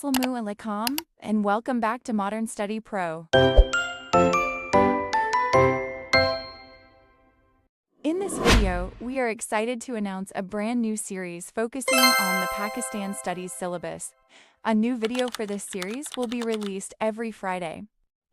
Assalamualaikum, and welcome back to Modern Study Pro. In this video, we are excited to announce a brand new series focusing on the Pakistan Studies syllabus. A new video for this series will be released every Friday.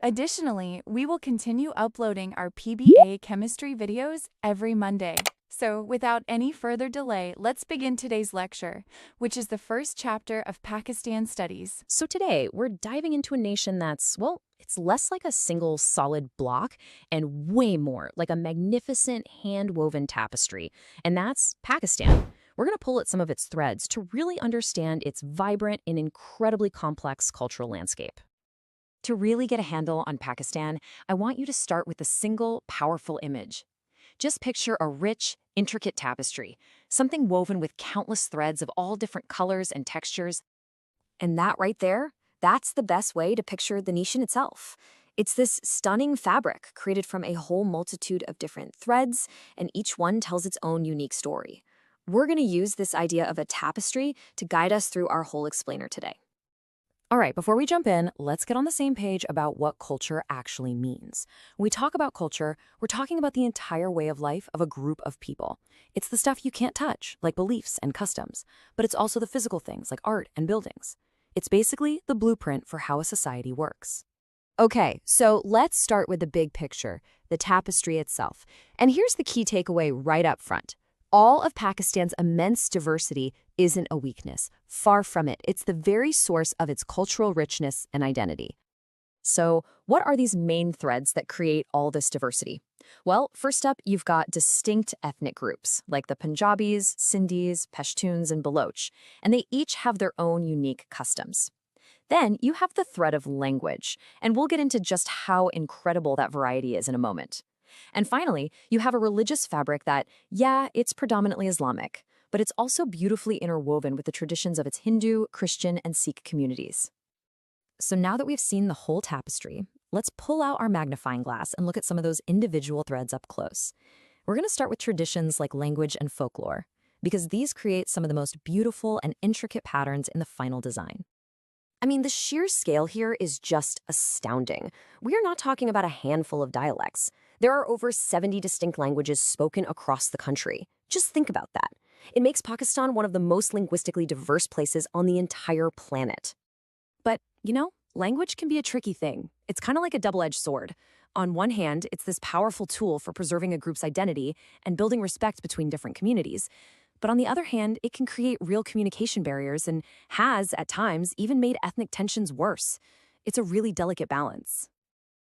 Additionally, we will continue uploading our PBA chemistry videos every Monday. So, without any further delay, let's begin today's lecture, which is the first chapter of Pakistan Studies. So today, we're diving into a nation that's, well, it's less like a single solid block and way more like a magnificent hand-woven tapestry, and that's Pakistan. We're going to pull at some of its threads to really understand its vibrant and incredibly complex cultural landscape. To really get a handle on Pakistan, I want you to start with a single, powerful image. Just picture a rich, intricate tapestry, something woven with countless threads of all different colors and textures. And that right there, that's the best way to picture the nation itself. It's this stunning fabric created from a whole multitude of different threads, and each one tells its own unique story. We're going to use this idea of a tapestry to guide us through our whole explainer today. All right, before we jump in, let's get on the same page about what culture actually means. When we talk about culture, we're talking about the entire way of life of a group of people. It's the stuff you can't touch, like beliefs and customs, but it's also the physical things like art and buildings. It's basically the blueprint for how a society works. Okay, so let's start with the big picture, the tapestry itself. And here's the key takeaway right up front. All of Pakistan's immense diversity isn't a weakness. Far from it. It's the very source of its cultural richness and identity. So, what are these main threads that create all this diversity? Well, first up, you've got distinct ethnic groups, like the Punjabis, Sindhis, Pashtuns, and Baloch, and they each have their own unique customs. Then you have the thread of language, and we'll get into just how incredible that variety is in a moment. And finally, you have a religious fabric that, yeah, it's predominantly Islamic, but it's also beautifully interwoven with the traditions of its Hindu, Christian, and Sikh communities. So now that we've seen the whole tapestry, let's pull out our magnifying glass and look at some of those individual threads up close. We're going to start with traditions like language and folklore, because these create some of the most beautiful and intricate patterns in the final design. I mean, the sheer scale here is just astounding. We are not talking about a handful of dialects. There are over 70 distinct languages spoken across the country. Just think about that. It makes Pakistan one of the most linguistically diverse places on the entire planet. But, language can be a tricky thing. It's kind of like a double-edged sword. On one hand, it's this powerful tool for preserving a group's identity and building respect between different communities. But on the other hand, it can create real communication barriers and has, at times, even made ethnic tensions worse. It's a really delicate balance.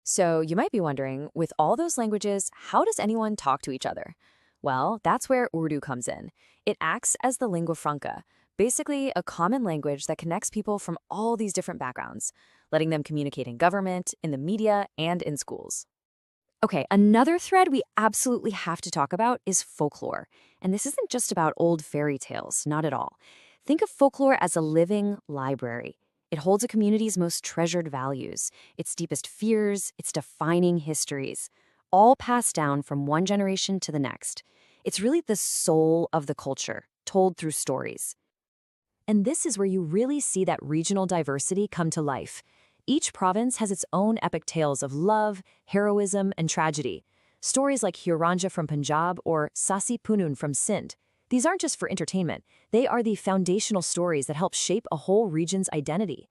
So you might be wondering, with all those languages, how does anyone talk to each other? Well, that's where Urdu comes in. It acts as the lingua franca, basically a common language that connects people from all these different backgrounds, letting them communicate in government, in the media, and in schools. Okay, another thread we absolutely have to talk about is folklore. And this isn't just about old fairy tales, not at all. Think of folklore as a living library. It holds a community's most treasured values, its deepest fears, its defining histories, all passed down from one generation to the next. It's really the soul of the culture, told through stories. And this is where you really see that regional diversity come to life. Each province has its own epic tales of love, heroism, and tragedy. Stories like Hiranja from Punjab or Sasi Punun from Sindh. These aren't just for entertainment. They are the foundational stories that help shape a whole region's identity.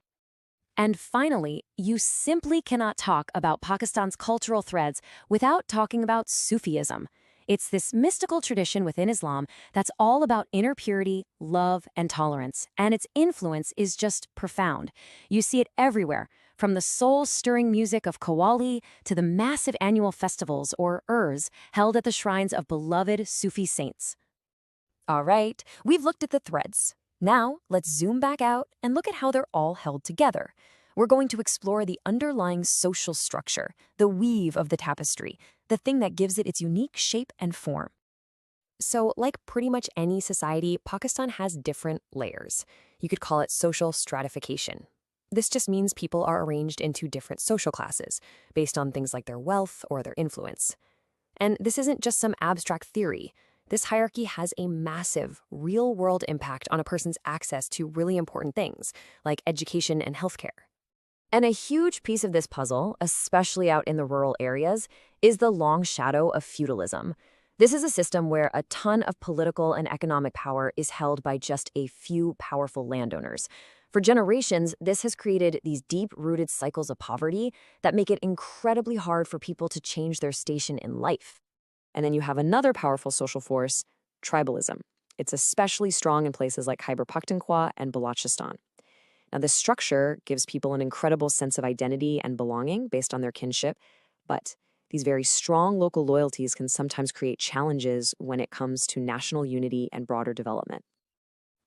And finally, you simply cannot talk about Pakistan's cultural threads without talking about Sufism. It's this mystical tradition within Islam that's all about inner purity, love, and tolerance, and its influence is just profound. You see it everywhere, from the soul-stirring music of Qawwali to the massive annual festivals, or Urs, held at the shrines of beloved Sufi saints. All right, we've looked at the threads. Now, let's zoom back out and look at how they're all held together. We're going to explore the underlying social structure, the weave of the tapestry, the thing that gives it its unique shape and form. So, like pretty much any society, Pakistan has different layers. You could call it social stratification. This just means people are arranged into different social classes, based on things like their wealth or their influence. And this isn't just some abstract theory. This hierarchy has a massive, real-world impact on a person's access to really important things, like education and healthcare. And a huge piece of this puzzle, especially out in the rural areas, is the long shadow of feudalism. This is a system where a ton of political and economic power is held by just a few powerful landowners. For generations, this has created these deep-rooted cycles of poverty that make it incredibly hard for people to change their station in life. And then you have another powerful social force, tribalism. It's especially strong in places like Khyber Pakhtunkhwa and Balochistan. Now, this structure gives people an incredible sense of identity and belonging based on their kinship, but these very strong local loyalties can sometimes create challenges when it comes to national unity and broader development.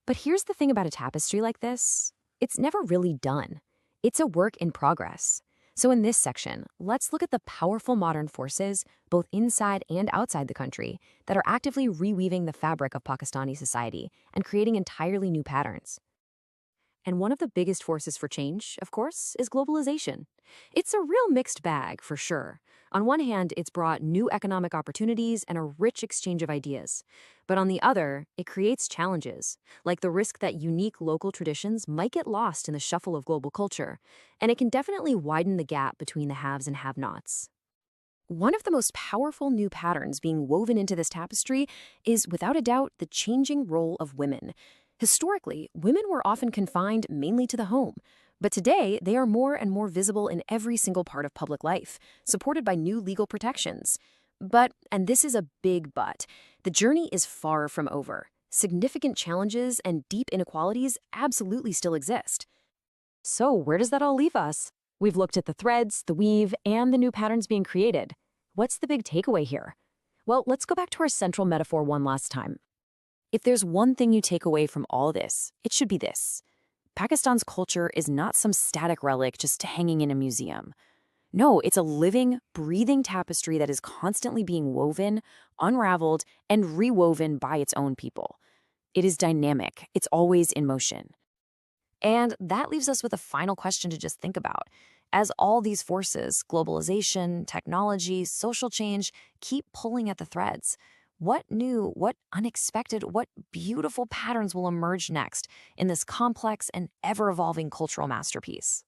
But here's the thing about a tapestry like this. It's never really done. It's a work in progress. So in this section, let's look at the powerful modern forces, both inside and outside the country, that are actively reweaving the fabric of Pakistani society and creating entirely new patterns. And one of the biggest forces for change, of course, is globalization. It's a real mixed bag, for sure. On one hand, it's brought new economic opportunities and a rich exchange of ideas. But on the other, it creates challenges, like the risk that unique local traditions might get lost in the shuffle of global culture. And it can definitely widen the gap between the haves and have-nots. One of the most powerful new patterns being woven into this tapestry is, without a doubt, the changing role of women. Historically, women were often confined mainly to the home, but today they are more and more visible in every single part of public life, supported by new legal protections. But, and this is a big but, the journey is far from over. Significant challenges and deep inequalities absolutely still exist. So where does that all leave us? We've looked at the threads, the weave, and the new patterns being created. What's the big takeaway here? Well, let's go back to our central metaphor one last time. If there's one thing you take away from all this, it should be this. Pakistan's culture is not some static relic just hanging in a museum. No, it's a living, breathing tapestry that is constantly being woven, unraveled, and rewoven by its own people. It is dynamic. It's always in motion. And that leaves us with a final question to just think about. As all these forces, globalization, technology, social change, keep pulling at the threads, what new, what unexpected, what beautiful patterns will emerge next in this complex and ever-evolving cultural masterpiece?